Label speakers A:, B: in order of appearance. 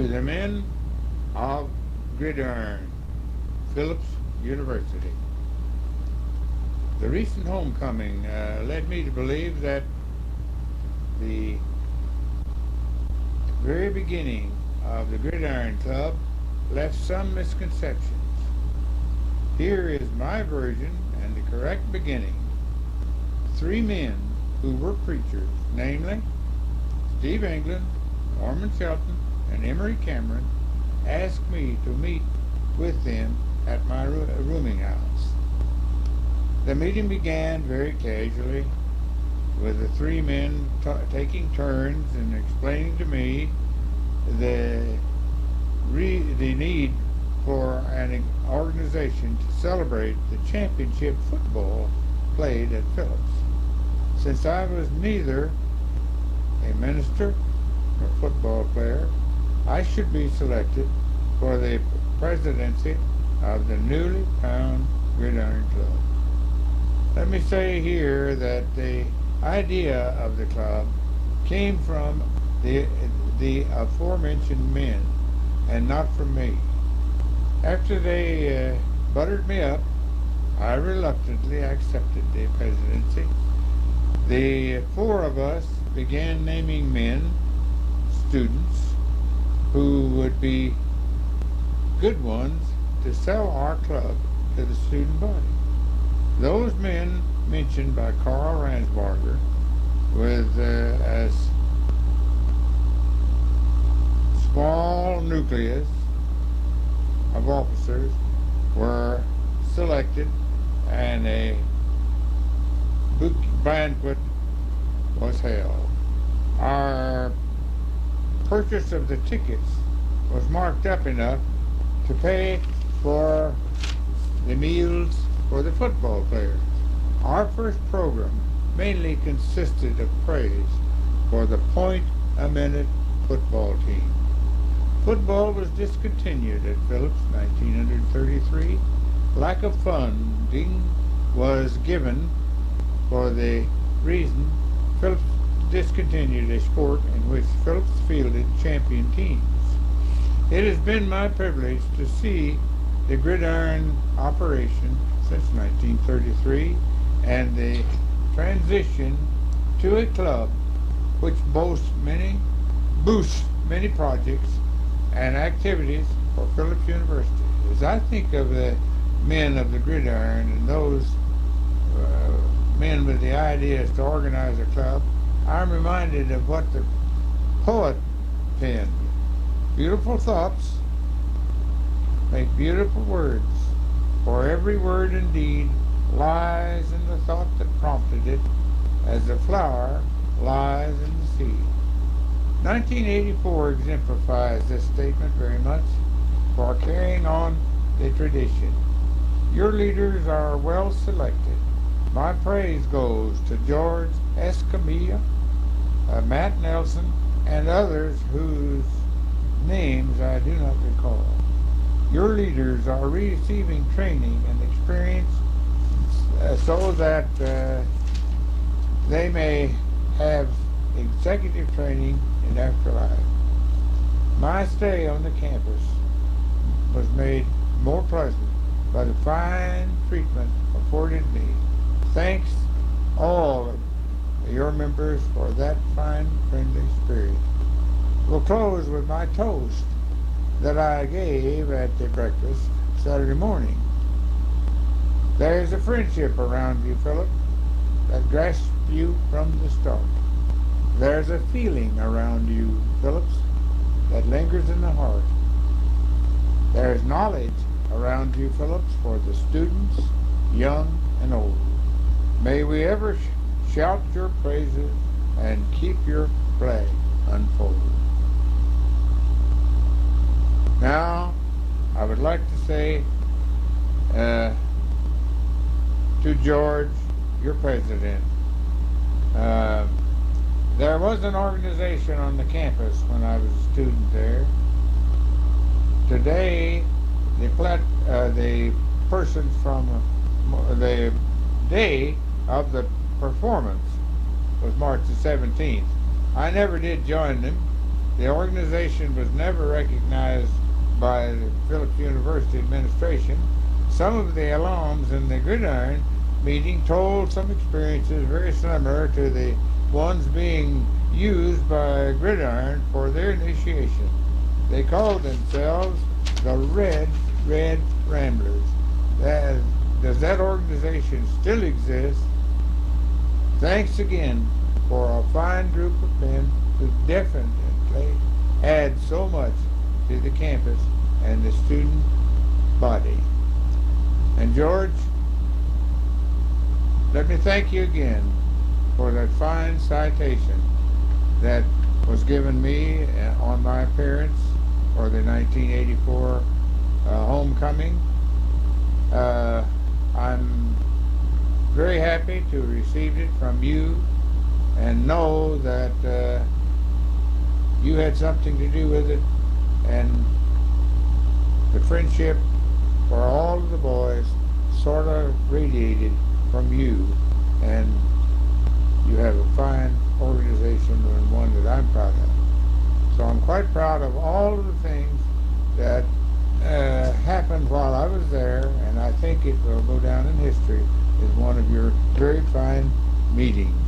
A: to the men of Gridiron, Phillips University. The recent homecoming led me to believe that the very beginning of the Gridiron Club left some misconceptions. Here is my version and the correct beginning. Three men who were preachers, namely Steve England, Norman Shelton, and Emery Cameron, asked me to meet with them at my rooming house. The meeting began very casually, with the three men taking turns and explaining to me the need for an organization to celebrate the championship football played at Phillips. Since I was neither a minister nor football player, I should be selected for the presidency of the newly found Gridiron Club. Let me say here that the idea of the club came from the aforementioned men and not from me. After they buttered me up, I reluctantly accepted the presidency. The four of us began naming men, students, who would be good ones to sell our club to the student body. Those men mentioned by Carl Ransbarger with a small nucleus of officers were selected, and a banquet was held. Our purchase of the tickets was marked up enough to pay for the meals for the football players. Our first program mainly consisted of praise for the point-a-minute football team. Football was discontinued at Phillips 1933. Lack of funding was given for the reason Phillips discontinued a sport in which Phillips fielded champion teams. It has been my privilege to see the Gridiron operation since 1933 and the transition to a club which boasts many projects and activities for Phillips University. As I think of the men of the Gridiron and those men with the ideas to organize a club, I'm reminded of what the poet penned. Beautiful thoughts make beautiful words, for every word and deed lies in the thought that prompted it, as the flower lies in the seed. 1984 exemplifies this statement very much for carrying on the tradition. Your leaders are well selected. My praise goes to George Escamilla, Matt Nelson, and others whose names I do not recall. Your leaders are receiving training and experience so that they may have executive training in afterlife. My stay on the campus was made more pleasant by the fine treatment afforded me. Thanks all of your members for that fine, friendly spirit. We'll close with my toast that I gave at the breakfast Saturday morning. There's a friendship around you, Philip, that grasps you from the start. There's a feeling around you, Phillips, that lingers in the heart. There's knowledge around you, Phillips, for the students, young and old. May we ever shout your praises and keep your flag unfolded. Now, I would like to say to George, your president, there was an organization on the campus when I was a student there. Today, the person from the day of the performance was March the 17th. I never did join them, The organization was never recognized by the Phillips University administration. Some of the alums in the Gridiron meeting told some experiences very similar to the ones being used by Gridiron for their initiation. They called themselves the Red Ramblers. Does that organization still exist? Thanks again for a fine group of men who definitely add so much to the campus and the student body. And George, let me thank you again for that fine citation that was given me on my appearance for the 1984 homecoming. I'm very happy to have received it from you and know that you had something to do with it, and the friendship for all of the boys sort of radiated from you, and you have a fine organization and one that I'm proud of. So I'm quite proud of all of the things that happened while I was there, and I think it will go down in history as one of your very fine meetings.